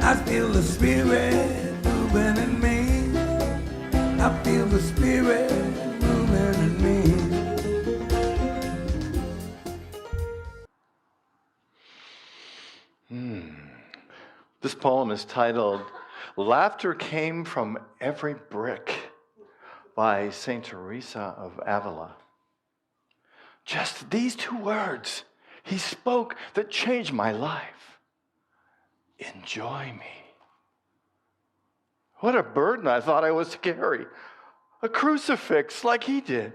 I feel the Spirit moving in me. I feel the Spirit moving in me. This poem is titled, Laughter Came from Every Brick by St. Teresa of Avila. Just these two words he spoke that changed my life. Enjoy me. What a burden I thought I was to carry. A crucifix like he did.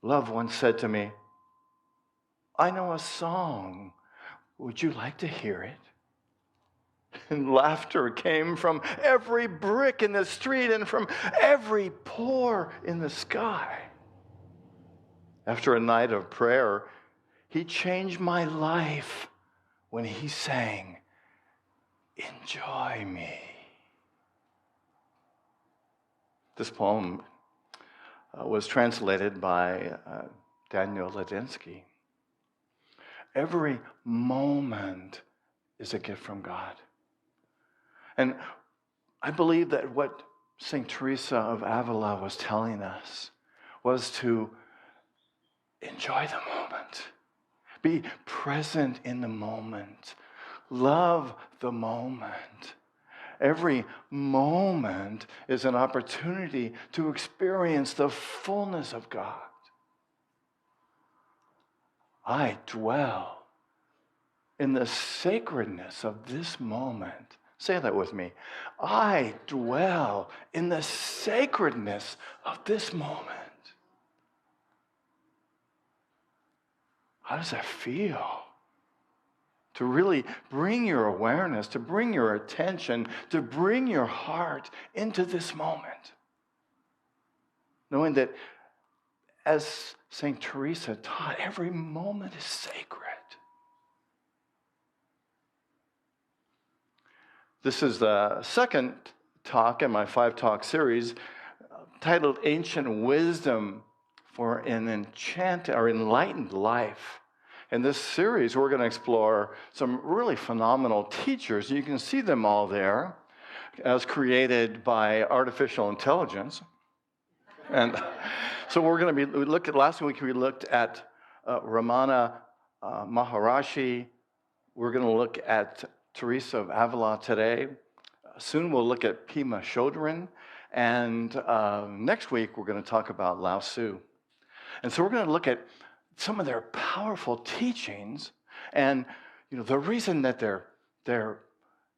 Love once said to me, I know a song. Would you like to hear it? And laughter came from every brick in the street and from every pore in the sky. After a night of prayer, he changed my life when he sang, Enjoy me. This poem was translated by Daniel Ladinsky. Every moment is a gift from God. And I believe that what St. Teresa of Avila was telling us was to enjoy the moment. Be present in the moment. Love the moment. Every moment is an opportunity to experience the fullness of God. I dwell in the sacredness of this moment. Say that with me. I dwell in the sacredness of this moment. How does that feel? To really bring your awareness, to bring your attention, to bring your heart into this moment. Knowing that, as St. Teresa taught, every moment is sacred. This is the second talk in my 5-talk series titled Ancient Wisdom for an Enlightened Life. In this series, we're going to explore some really phenomenal teachers. You can see them all there as created by artificial intelligence. And so last week we looked at Ramana Maharishi. We're going to look at Teresa of Avila today. Soon we'll look at Pema Chodron. And next week we're going to talk about Lao Tzu. And so we're going to look at some of their powerful teachings, and the reason that their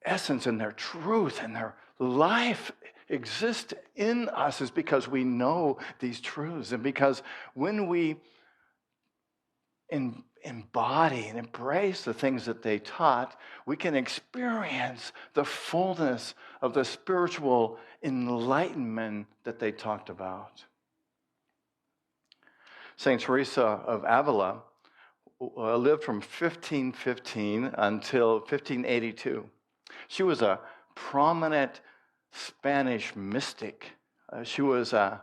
essence and their truth and their life exist in us is because we know these truths, and because when we embody and embrace the things that they taught, we can experience the fullness of the spiritual enlightenment that they talked about. St. Teresa of Avila lived from 1515 until 1582. She was a prominent Spanish mystic. She was a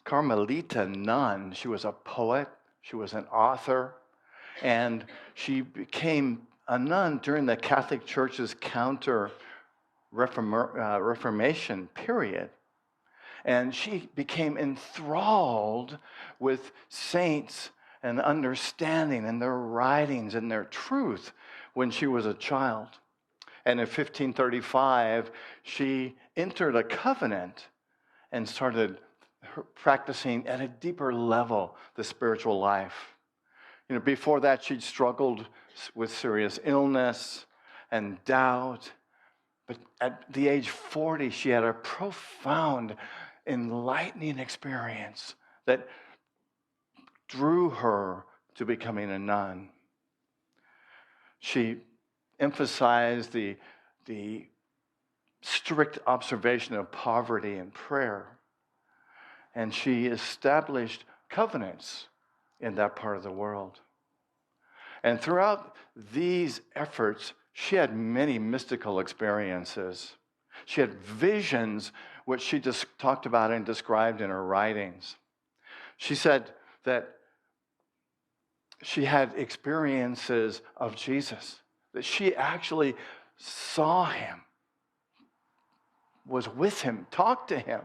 Carmelite nun. She was a poet. She was an author. And she became a nun during the Catholic Church's Counter-Reformation period. And she became enthralled with saints and understanding and their writings and their truth when she was a child. And in 1535, she entered a convent and started practicing at a deeper level the spiritual life. Before that, she'd struggled with serious illness and doubt. But at the age 40, she had a profound enlightening experience that drew her to becoming a nun. She emphasized the strict observation of poverty and prayer, and she established covenants in that part of the world. And throughout these efforts, she had many mystical experiences. She had visions, which she just talked about and described in her writings. She said that she had experiences of Jesus, that she actually saw him, was with him, talked to him.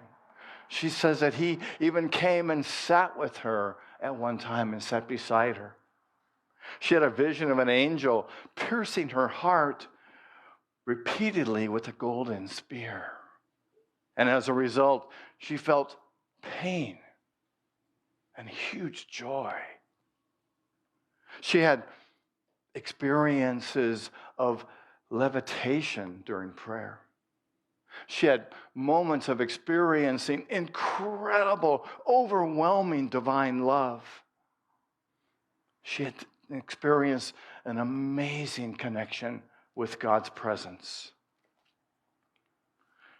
She says that he even came and sat with her at one time and sat beside her. She had a vision of an angel piercing her heart repeatedly with a golden spear. And as a result, she felt pain and huge joy. She had experiences of levitation during prayer. She had moments of experiencing incredible, overwhelming divine love. She had experienced an amazing connection with God's presence.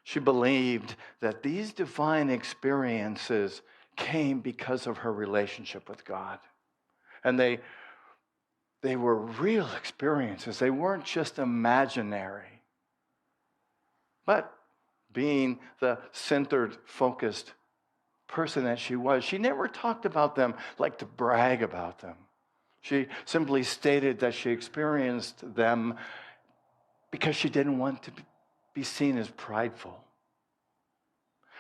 She believed that these divine experiences came because of her relationship with God. And they were real experiences. They weren't just imaginary. But being the centered, focused person that she was, she never talked about them like to brag about them. She simply stated that she experienced them because she didn't want to be seen as prideful.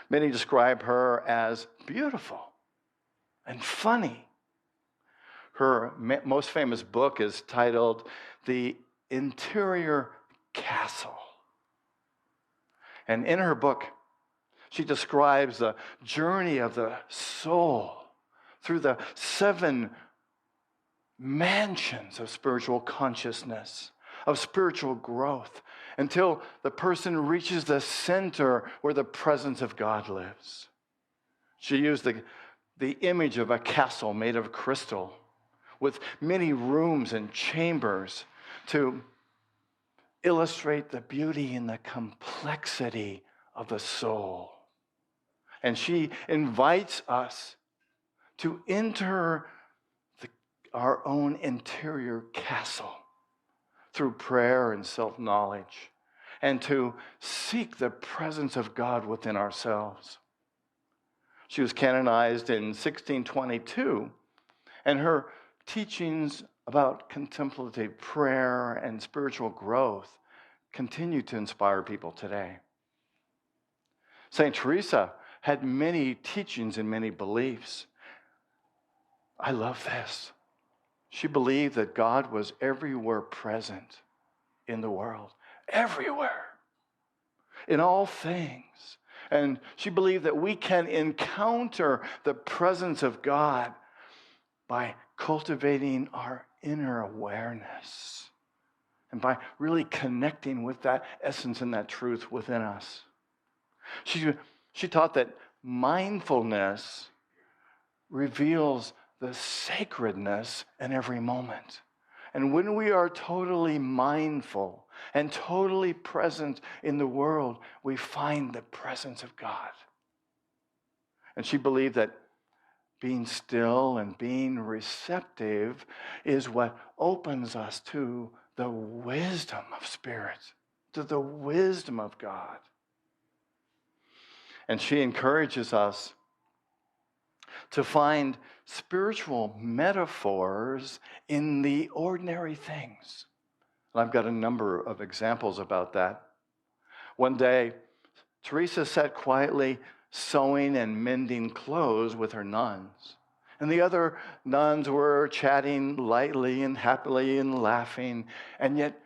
Many describe her as beautiful and funny. Her most famous book is titled The Interior Castle. And in her book, she describes the journey of the soul through the 7 mansions of spiritual consciousness, of spiritual growth, until the person reaches the center where the presence of God lives. She used the image of a castle made of crystal with many rooms and chambers to illustrate the beauty and the complexity of the soul. And she invites us to enter our own interior castle through prayer and self-knowledge, and to seek the presence of God within ourselves. She was canonized in 1622, and her teachings about contemplative prayer and spiritual growth continue to inspire people today. St. Teresa had many teachings and many beliefs. I love this. She believed that God was everywhere present in the world, everywhere, in all things. And she believed that we can encounter the presence of God by cultivating our inner awareness and by really connecting with that essence and that truth within us. She taught that mindfulness reveals the sacredness in every moment. And when we are totally mindful and totally present in the world, we find the presence of God. And she believed that being still and being receptive is what opens us to the wisdom of Spirit, to the wisdom of God. And she encourages us to find spiritual metaphors in the ordinary things. And I've got a number of examples about that. One day, Teresa sat quietly sewing and mending clothes with her nuns. And the other nuns were chatting lightly and happily and laughing. And yet,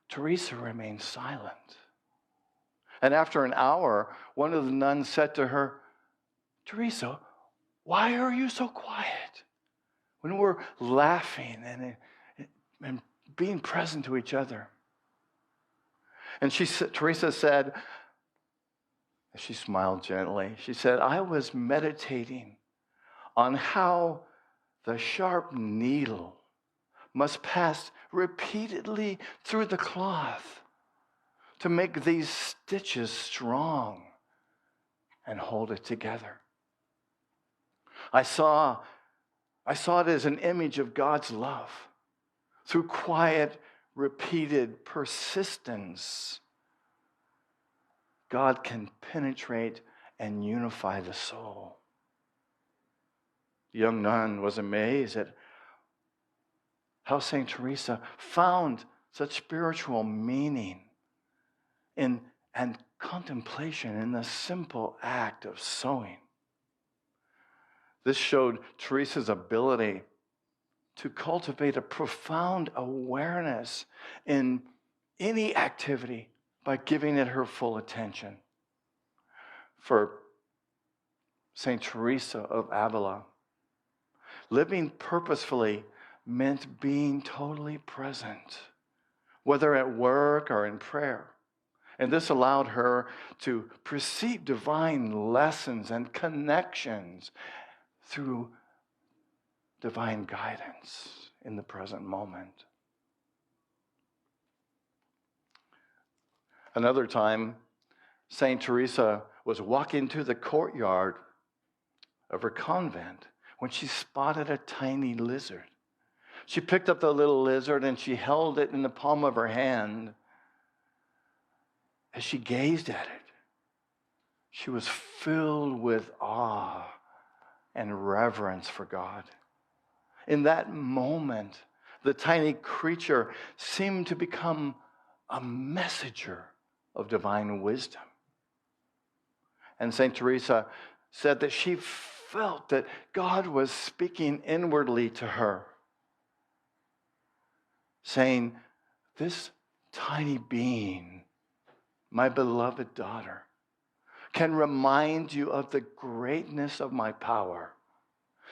Teresa remained silent. And after an hour, one of the nuns said to her, "Teresa, why are you so quiet when we're laughing and being present to each other?" And Teresa said, she smiled gently, she said, "I was meditating on how the sharp needle must pass repeatedly through the cloth to make these stitches strong and hold it together. I saw it as an image of God's love. Through quiet, repeated persistence, God can penetrate and unify the soul." The young nun was amazed at how St. Teresa found such spiritual meaning and contemplation in the simple act of sewing. This showed Teresa's ability to cultivate a profound awareness in any activity by giving it her full attention. For St. Teresa of Avila, living purposefully meant being totally present, whether at work or in prayer. And this allowed her to perceive divine lessons and connections through divine guidance in the present moment. Another time, St. Teresa was walking through the courtyard of her convent when she spotted a tiny lizard. She picked up the little lizard and she held it in the palm of her hand. As she gazed at it, she was filled with awe and reverence for God. In that moment, the tiny creature seemed to become a messenger of divine wisdom. And St. Teresa said that she felt that God was speaking inwardly to her, saying, "This tiny being, my beloved daughter, can remind you of the greatness of my power.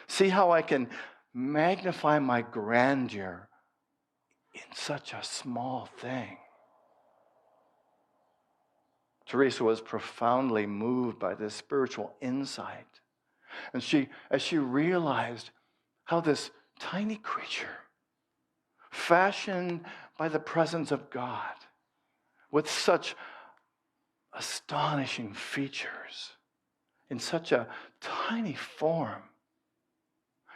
See how I can magnify my grandeur in such a small thing." Teresa was profoundly moved by this spiritual insight. And as she realized how this tiny creature, fashioned by the presence of God, with such astonishing features, in such a tiny form,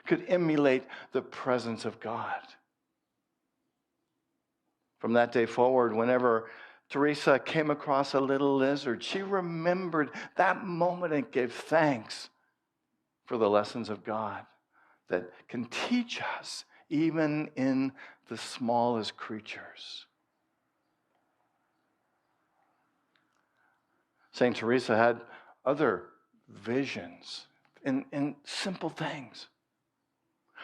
could emulate the presence of God. From that day forward, whenever Teresa came across a little lizard, she remembered that moment and gave thanks for the lessons of God that can teach us even in the smallest creatures. St. Teresa had other visions in simple things.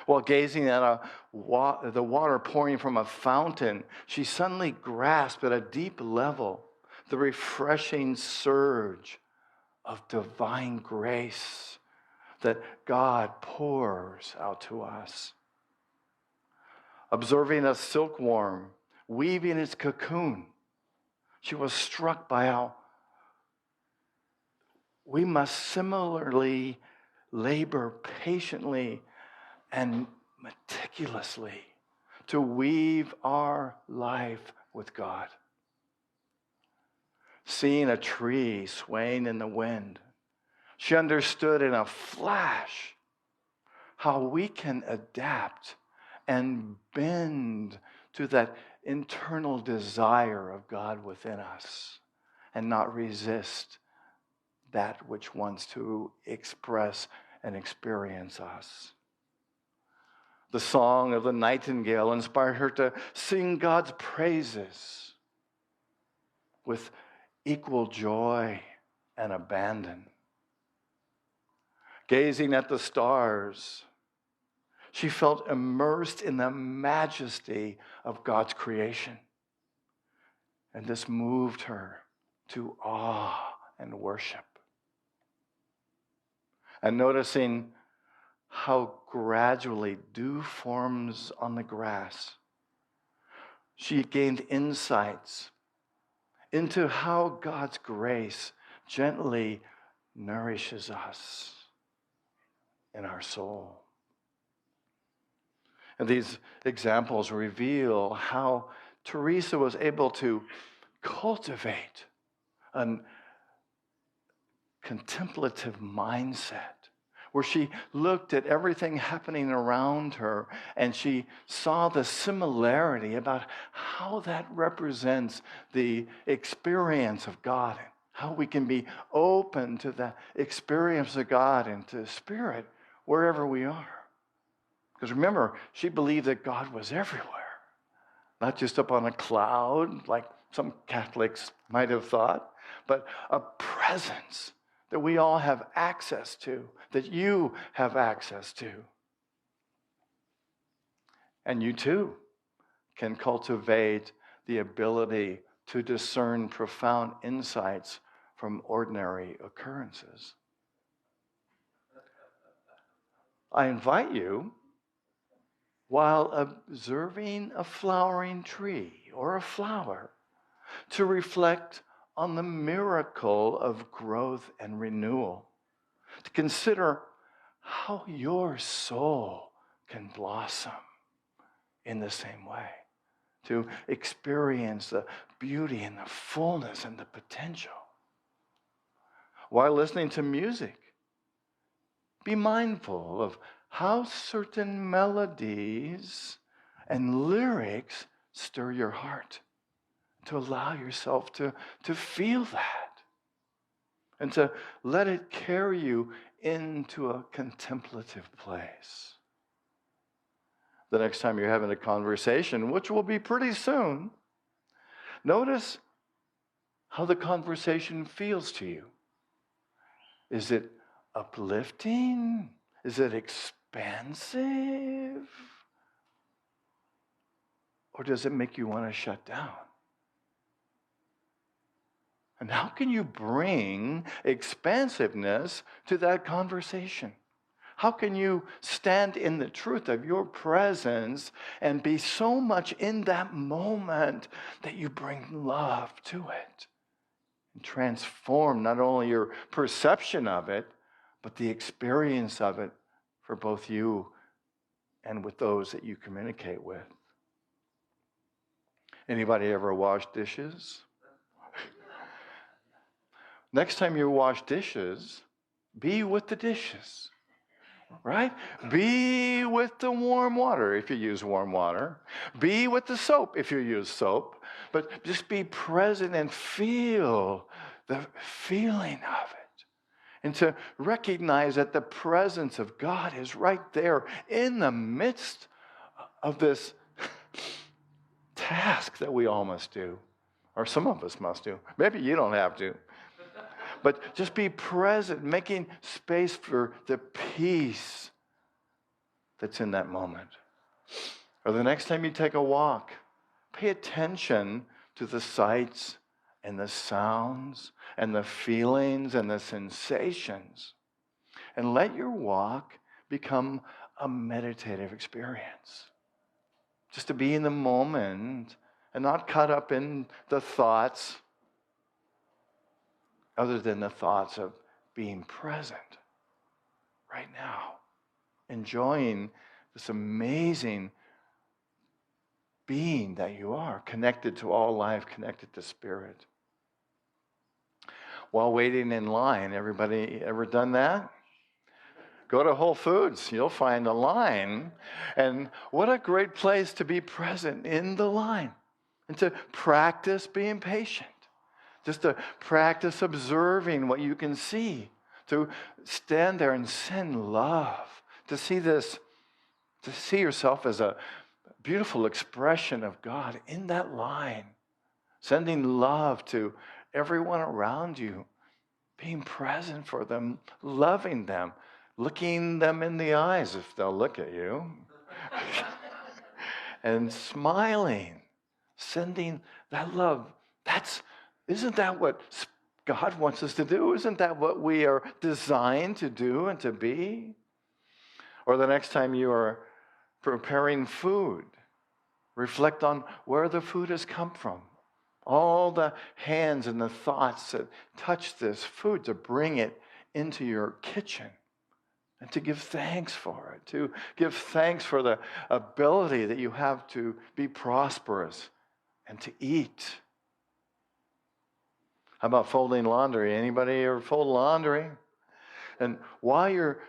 While gazing at the water pouring from a fountain, she suddenly grasped at a deep level the refreshing surge of divine grace that God pours out to us. Observing a silkworm weaving its cocoon, she was struck by how we must similarly labor patiently and meticulously to weave our life with God. Seeing a tree swaying in the wind, she understood in a flash how we can adapt and bend to that internal desire of God within us and not resist that which wants to express and experience us. The song of the nightingale inspired her to sing God's praises with equal joy and abandon. Gazing at the stars, she felt immersed in the majesty of God's creation. And this moved her to awe and worship. And noticing how gradually dew forms on the grass, she gained insights into how God's grace gently nourishes us in our soul. And these examples reveal how Teresa was able to cultivate a contemplative mindset, where she looked at everything happening around her and she saw the similarity about how that represents the experience of God, how we can be open to the experience of God and to Spirit wherever we are. Because remember, she believed that God was everywhere, not just up on a cloud like some Catholics might have thought, but a presence that we all have access to, that you have access to. And you too can cultivate the ability to discern profound insights from ordinary occurrences. I invite you, while observing a flowering tree or a flower, to reflect on the miracle of growth and renewal, to consider how your soul can blossom in the same way, to experience the beauty and the fullness and the potential. While listening to music, be mindful of how certain melodies and lyrics stir your heart, to allow yourself to feel that and to let it carry you into a contemplative place. The next time you're having a conversation, which will be pretty soon, notice how the conversation feels to you. Is it uplifting? Is it expansive? Or does it make you want to shut down? And how can you bring expansiveness to that conversation? How can you stand in the truth of your presence and be so much in that moment that you bring love to it and transform not only your perception of it, but the experience of it for both you and with those that you communicate with? Anybody ever wash dishes? Next time you wash dishes, be with the dishes, right? Be with the warm water if you use warm water. Be with the soap if you use soap. But just be present and feel the feeling of it. And to recognize that the presence of God is right there in the midst of this task that we all must do, or some of us must do. Maybe you don't have to. But just be present, making space for the peace that's in that moment. Or the next time you take a walk, pay attention to the sights and the sounds and the feelings and the sensations. And let your walk become a meditative experience. Just to be in the moment and not caught up in the thoughts, other than the thoughts of being present right now, enjoying this amazing being that you are, connected to all life, connected to spirit. While waiting in line, everybody ever done that? Go to Whole Foods, you'll find a line. And what a great place to be present in the line and to practice being patient. Just to practice observing what you can see, to stand there and send love, to see this, to see yourself as a beautiful expression of God in that line, sending love to everyone around you, being present for them, loving them, looking them in the eyes if they'll look at you, and smiling, sending that love. Isn't that what God wants us to do? Isn't that what we are designed to do and to be? Or the next time you are preparing food, reflect on where the food has come from. All the hands and the thoughts that touch this food, to bring it into your kitchen and to give thanks for it, to give thanks for the ability that you have to be prosperous and to eat. How about folding laundry? Anybody ever fold laundry? And while you're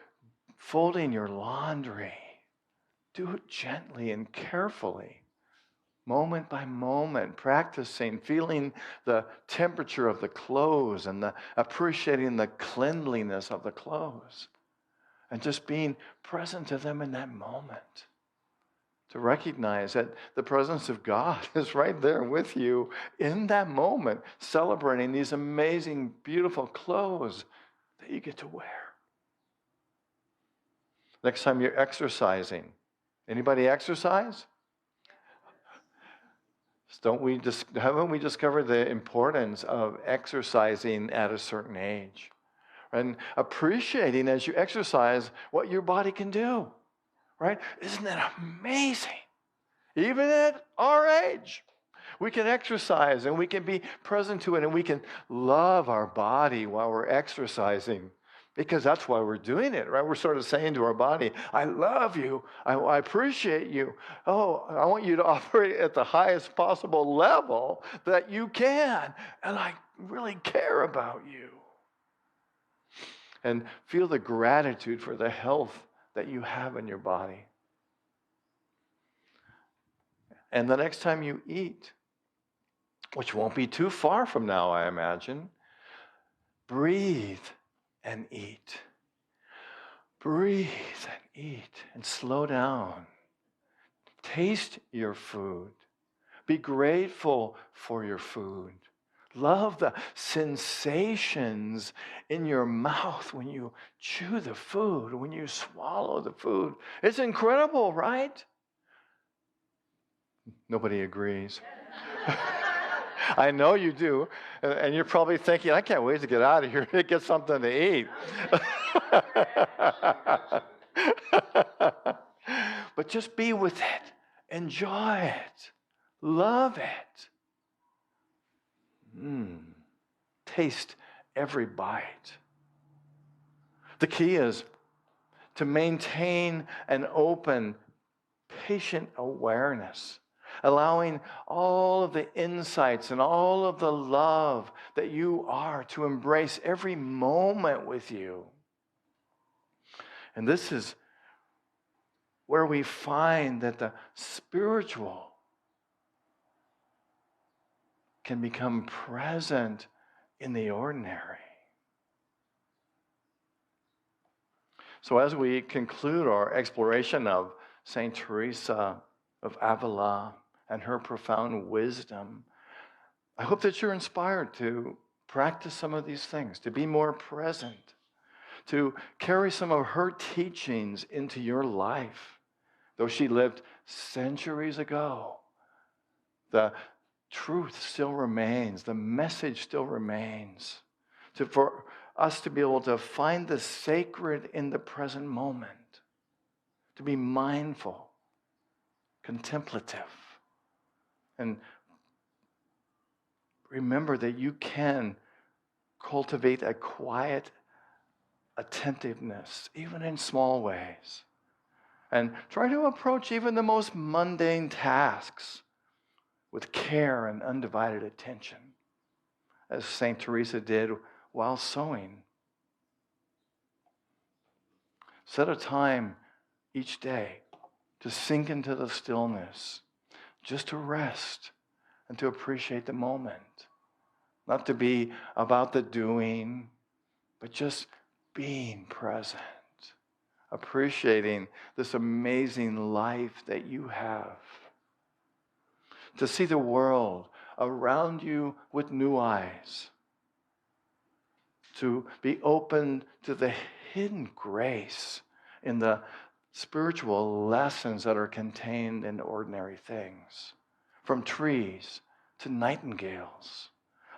folding your laundry, do it gently and carefully, moment by moment, practicing, feeling the temperature of the clothes and appreciating the cleanliness of the clothes. and just being present to them in that moment. To recognize that the presence of God is right there with you in that moment, celebrating these amazing, beautiful clothes that you get to wear. Next time you're exercising, anybody exercise? Haven't we discovered the importance of exercising at a certain age? And appreciating as you exercise what your body can do, right? Isn't that amazing? Even at our age, we can exercise and we can be present to it and we can love our body while we're exercising, because that's why we're doing it, right? We're sort of saying to our body, I love you. I appreciate you. Oh, I want you to operate at the highest possible level that you can. And I really care about you. And feel the gratitude for the health that you have in your body. And the next time you eat, which won't be too far from now, I imagine, breathe and eat. Breathe and eat and slow down. Taste your food. Be grateful for your food. Love the sensations in your mouth when you chew the food, when you swallow the food. It's incredible, right? Nobody agrees. I know you do. And you're probably thinking, I can't wait to get out of here to get something to eat. But just be with it. Enjoy it. Love it. Taste every bite. The key is to maintain an open, patient awareness, allowing all of the insights and all of the love that you are to embrace every moment with you. And this is where we find that the spiritual can become present in the ordinary. So as we conclude our exploration of Saint Teresa of Avila and her profound wisdom, I hope that you're inspired to practice some of these things, to be more present, to carry some of her teachings into your life. Though she lived centuries ago, the truth still remains, the message still remains. For us to be able to find the sacred in the present moment, to be mindful, contemplative, and remember that you can cultivate a quiet attentiveness, even in small ways. And try to approach even the most mundane tasks with care and undivided attention, as St. Teresa did while sewing. Set a time each day to sink into the stillness, just to rest and to appreciate the moment. Not to be about the doing, but just being present. Appreciating this amazing life that you have. To see the world around you with new eyes. To be open to the hidden grace in the spiritual lessons that are contained in ordinary things. From trees to nightingales.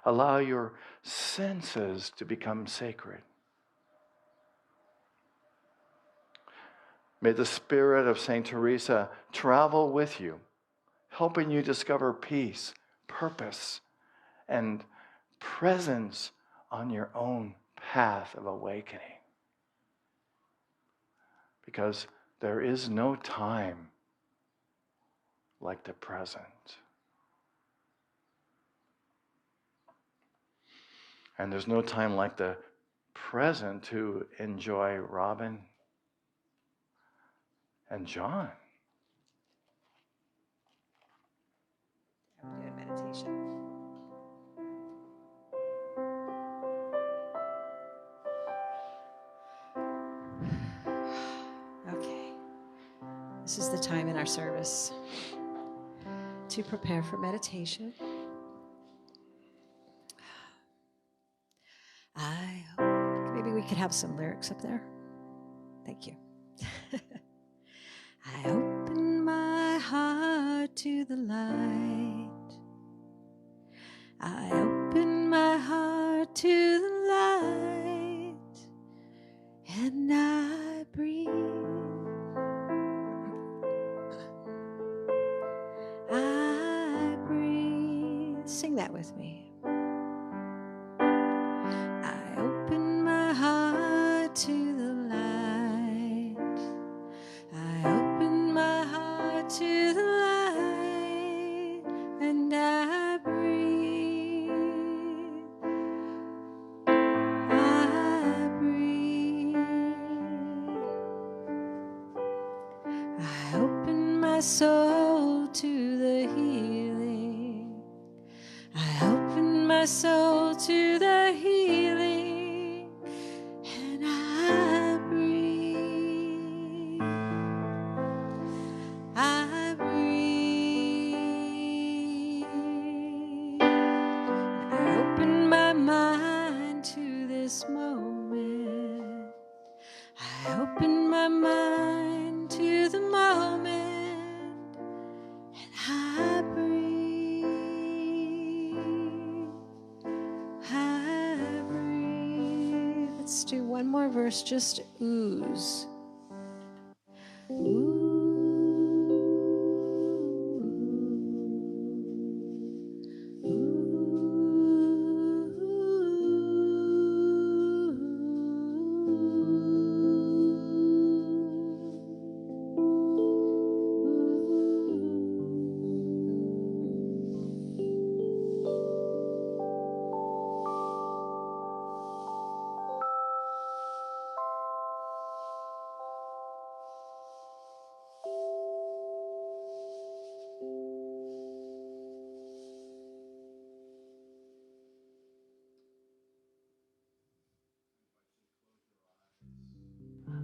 Allow your senses to become sacred. May the spirit of St. Teresa travel with you, helping you discover peace, purpose, and presence on your own path of awakening. Because there is no time like the present. And there's no time like the present to enjoy Robin and John. Do a meditation. This is the time in our service to prepare for meditation. I hope maybe we could have some lyrics up there. Thank you. I open my heart to the light. I open my heart to the light, and I breathe. I breathe. Sing that with me. I open my heart to the light. I open my heart to the light, and I breathe. I breathe. I open my soul to the healing. I open my soul to the healing, and I breathe. I breathe. I open my mind to this moment. I open my mind to the moment, and I breathe. I breathe. Let's do one more verse, just ooze.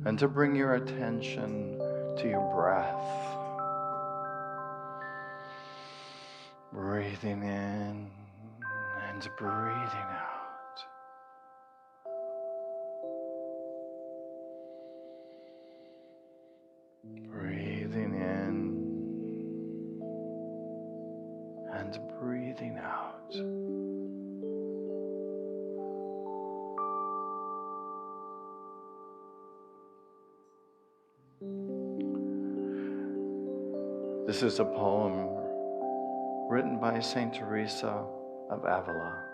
And to bring your attention to your breath. Breathing in and breathing out. Breathing in and breathing out. This is a poem written by Saint Teresa of Avila,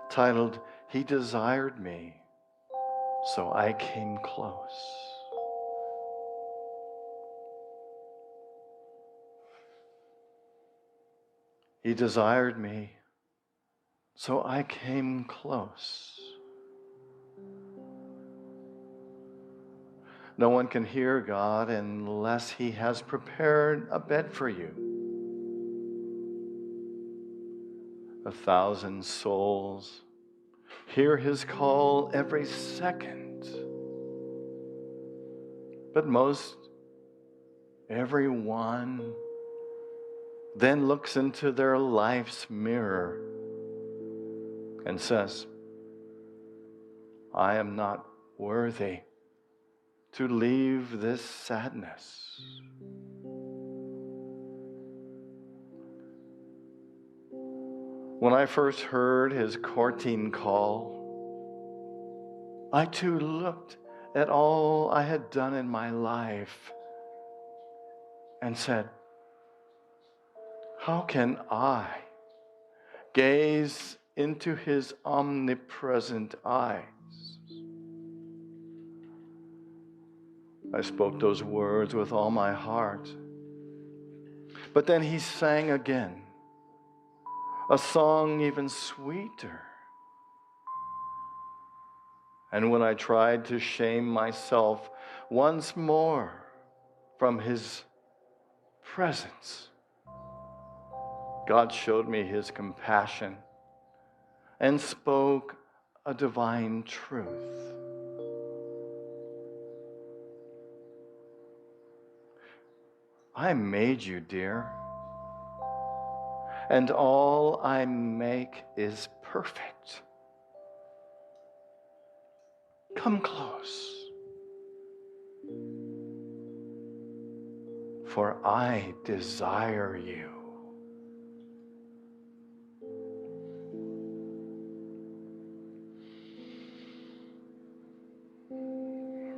titled, "He Desired Me, So I Came Close." He desired me, so I came close. No one can hear God unless He has prepared a bed for you. 1,000 souls hear His call every second. But most everyone then looks into their life's mirror and says, I am not worthy to leave this sadness. When I first heard His courting call, I too looked at all I had done in my life and said, how can I gaze into His omnipresent eyes? I spoke those words with all my heart. But then He sang again, a song even sweeter. And when I tried to shame myself once more from His presence, God showed me His compassion and spoke a divine truth. I made you, dear. And all I make is perfect. Come close. For I desire you.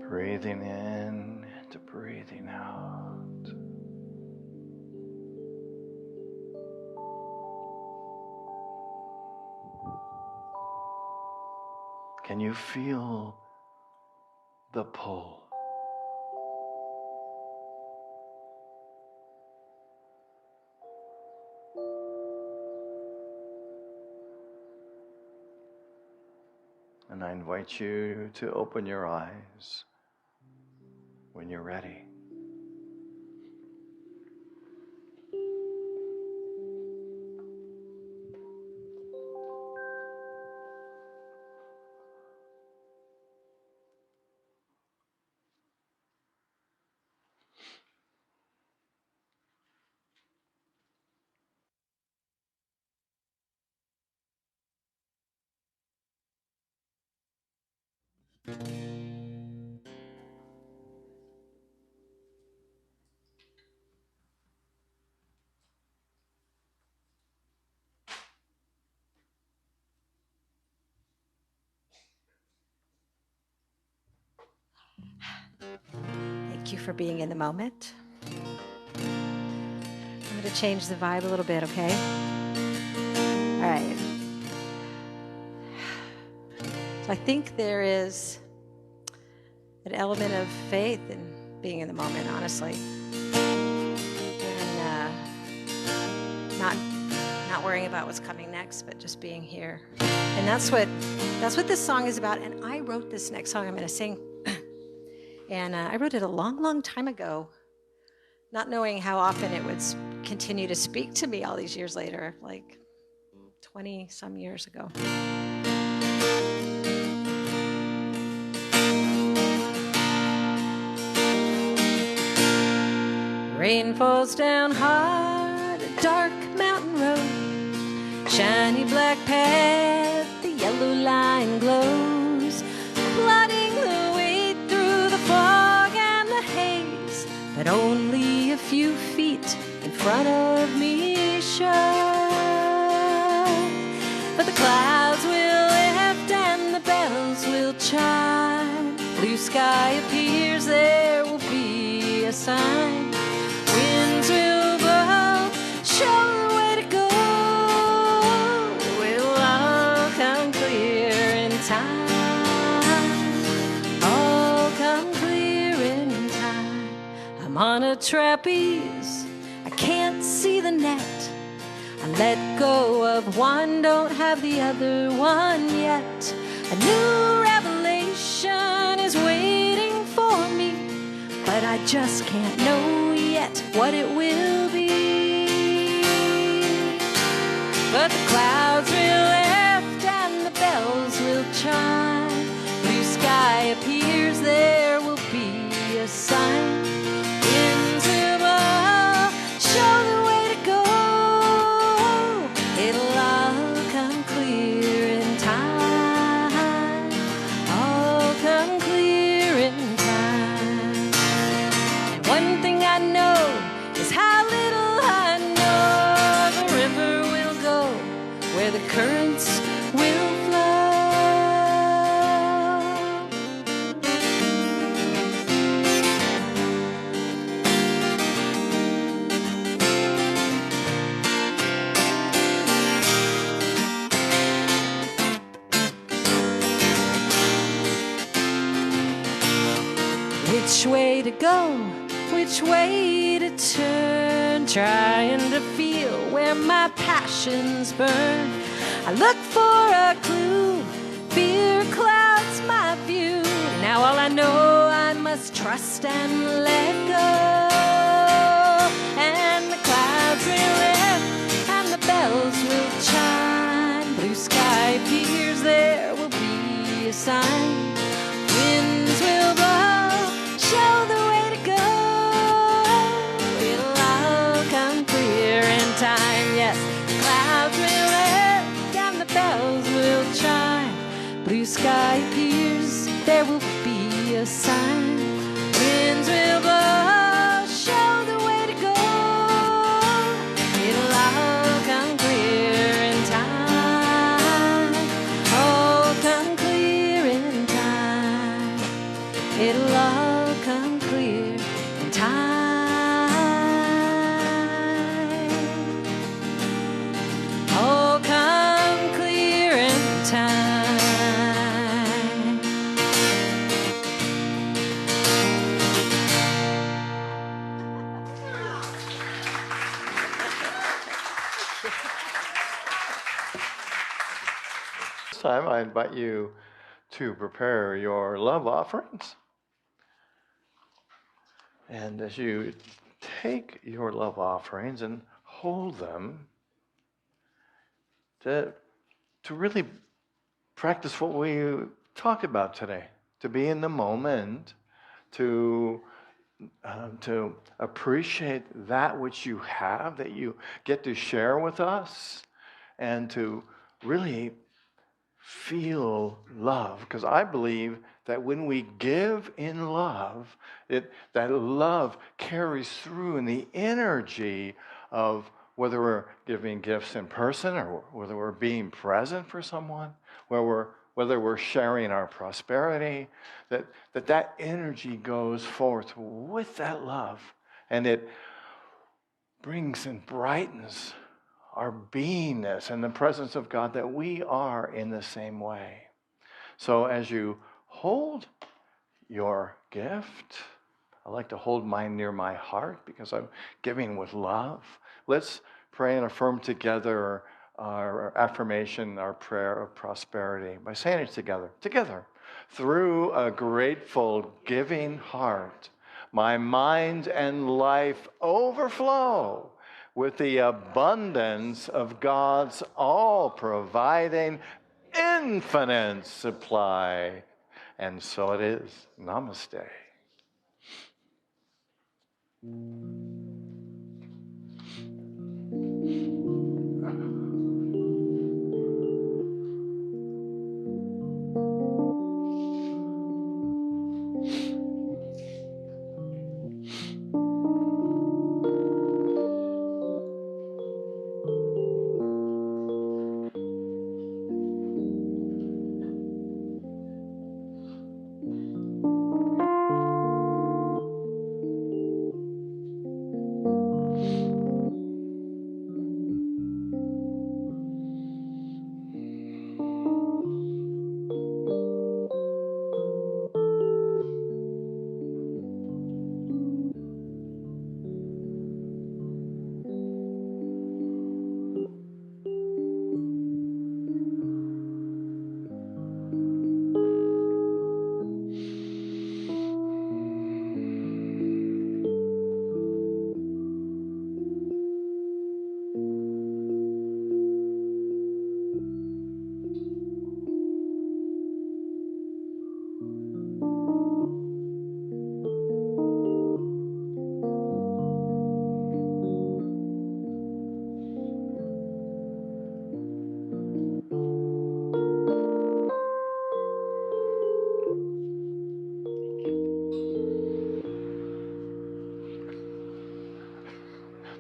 Breathing in to breathing out. Can you feel the pull? And I invite you to open your eyes when you're ready. Thank you for being in the moment. I'm going to change the vibe a little bit, okay? All right. So I think there is an element of faith in being in the moment, honestly. And not worrying about what's coming next, but just being here. And that's what this song is about. And I wrote this next song I'm going to sing. And I wrote it a long, long time ago, not knowing how often it would continue to speak to me all these years later, like 20-some years ago. Rain falls down hard, a dark mountain road, shiny black path, the yellow line glows, flooding the way through the fog and the haze, but only a few feet in front of me show. But the clouds will lift and the bells will chime, blue sky appears, there will be a sign. Winds will blow, show the way to go. It'll all come clear in time. All come clear in time. I'm on a trapeze, I can't see the net. I let go of one, don't have the other one yet. A new revelation is waiting for me, but I just can't know yet what it will be. But the clouds will lift and the bells will chime, blue sky appears, there will be a sign. Winds will blow, show the way to go. It'll all come clear in time. All come clear in time. And one thing I know is how little I know. The river will go where the currents will flow. Which way to go? Which way to turn? Trying to feel where my passions burn. I look for a clue. Fear clouds my view. Now all I know, I must trust and let go. And the clouds will lift and the bells will chime. Blue sky appears, there will be a sign. Winds will blow, show the way to go. It'll yes. Clouds will lift and the bells will chime. Blue sky appears, there will be a sign. Winds will blow, show the way to go. It'll all come clear in time. Oh, come clear in time. It'll all come clear in time. Oh, come clear in time. This time I invite you to prepare your love offerings. And as you take your love offerings and hold them, to really practice what we talked about today, to be in the moment, to appreciate that which you have, that you get to share with us, and to really feel love. Because I believe that when we give in love, that love carries through in the energy of whether we're giving gifts in person or whether we're being present for someone, whether we're sharing our prosperity, that energy goes forth with that love, and it brings and brightens our beingness and the presence of God, that we are in the same way. So as you hold your gift, I like to hold mine near my heart because I'm giving with love. Let's pray and affirm together our affirmation, our prayer of prosperity by saying it together. Together. Through a grateful, giving heart, my mind and life overflow with the abundance of God's all-providing, infinite supply. And so it is. Namaste.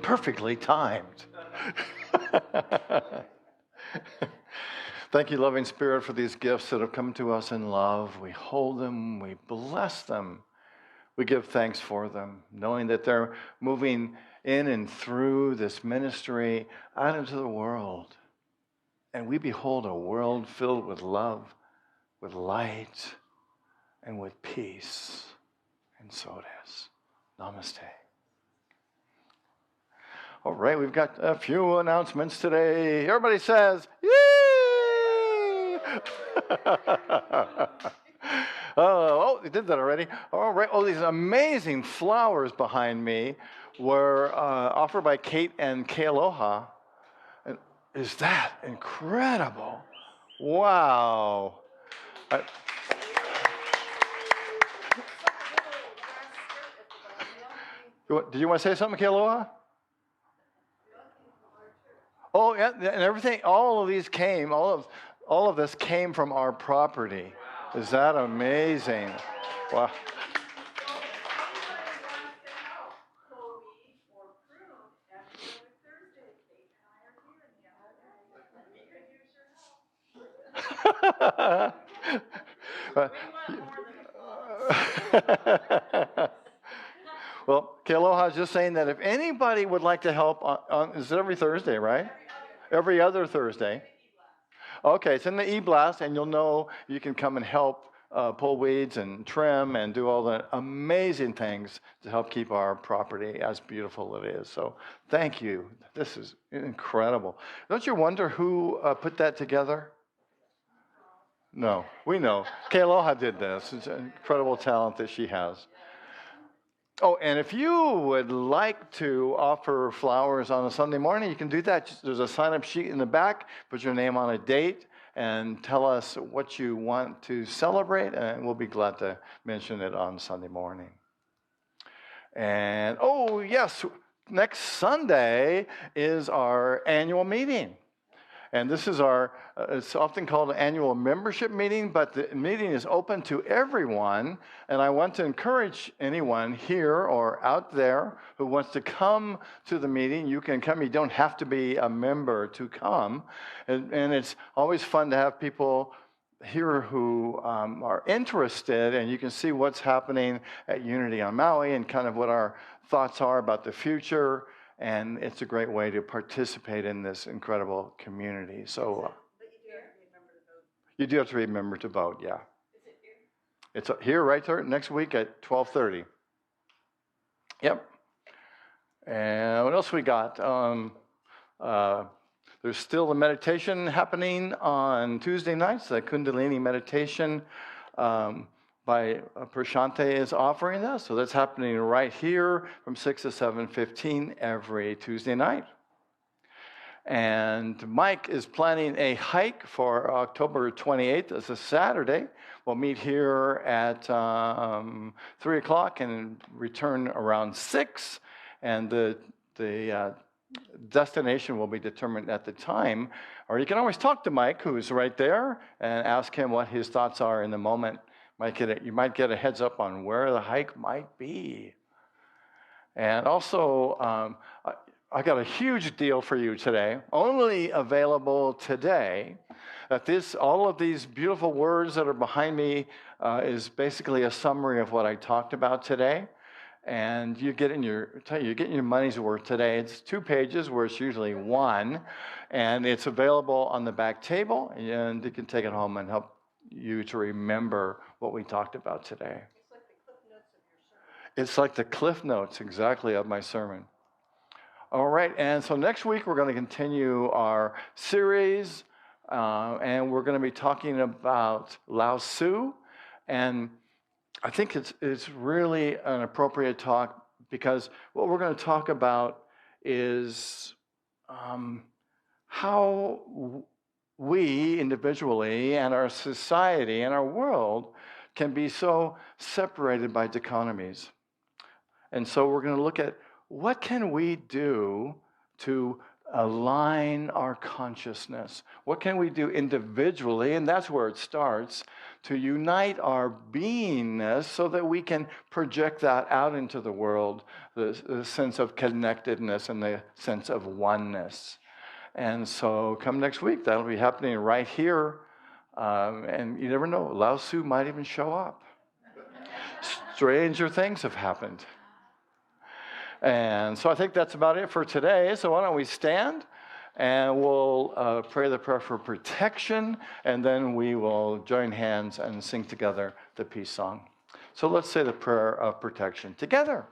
Perfectly timed. Thank you, loving Spirit, for these gifts that have come to us in love. We hold them, we bless them, we give thanks for them, knowing that they're moving in and through this ministry out into the world. And we behold a world filled with love, with light, and with peace. And so it is. Namaste. All right, we've got a few announcements today. Everybody says, yay! Oh, they did that already. All right. Oh, these amazing flowers behind me were offered by Kate and Kealoha. And is that incredible? Wow. Did you want to say something, Kealoha? Oh, yeah, and everything, all of these came, all of this came from our property. Is that amazing? Wow. Well, Kealoha is just saying that if anybody would like to help is it every Thursday, right? Every other Thursday. Okay, it's in the e-blast, and you'll know you can come and help pull weeds and trim and do all the amazing things to help keep our property as beautiful it is. So thank you. This is incredible. Don't you wonder who put that together? No, we know. Kealoha did this. It's an incredible talent that she has. Oh, and if you would like to offer flowers on a Sunday morning, you can do that. There's a sign-up sheet in the back. Put your name on a date and tell us what you want to celebrate, and we'll be glad to mention it on Sunday morning. And, oh, yes, next Sunday is our annual meeting. And this is it's often called an annual membership meeting, but the meeting is open to everyone. And I want to encourage anyone here or out there who wants to come to the meeting. You can come. You don't have to be a member to come. And it's always fun to have people here who are interested, and you can see what's happening at Unity on Maui and kind of what our thoughts are about the future. And it's a great way to participate in this incredible community. So, but you do have to be a member to vote. Yeah. Is it here? It's here, right there, next week at 12:30. Yep. And what else we got? There's still a meditation happening on Tuesday nights. The Kundalini meditation by Prashante is offering that. So that's happening right here from 6 to 7:15 every Tuesday night. And Mike is planning a hike for October 28th. It's a Saturday. We'll meet here at 3 o'clock and return around 6. And the destination will be determined at the time. Or you can always talk to Mike, who's right there, and ask him what his thoughts are in the moment. You might get a heads up on where the hike might be. And also, I got a huge deal for you today, only available today. All of these beautiful words that are behind me is basically a summary of what I talked about today. And you're getting your money's worth today. It's 2 pages where it's usually 1, and it's available on the back table, and you can take it home and help you to remember what we talked about today. It's like the cliff notes, exactly, of my sermon. All right, and so next week we're going to continue our series, and we're going to be talking about Lao Tzu, and I think it's really an appropriate talk because what we're going to talk about is how we individually and our society and our world can be so separated by dichotomies. And so we're going to look at what can we do to align our consciousness? What can we do individually? And that's where it starts, to unite our beingness so that we can project that out into the world, the sense of connectedness and the sense of oneness. And so come next week, that'll be happening right here. And you never know, Lao Tzu might even show up. Stranger things have happened. And so I think that's about it for today. So why don't we stand and we'll pray the prayer for protection, and then we will join hands and sing together the peace song. So let's say the prayer of protection together.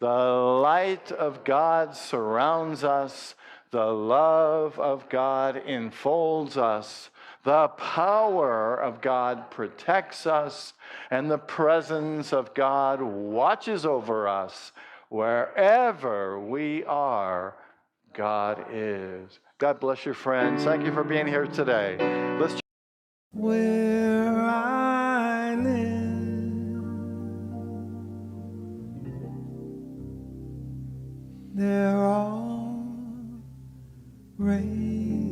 The light of God surrounds us. The love of God enfolds us. The power of God protects us. And the presence of God watches over us. Wherever we are, God is. God bless you, friends. Thank you for being here today. Where I live, there are rain.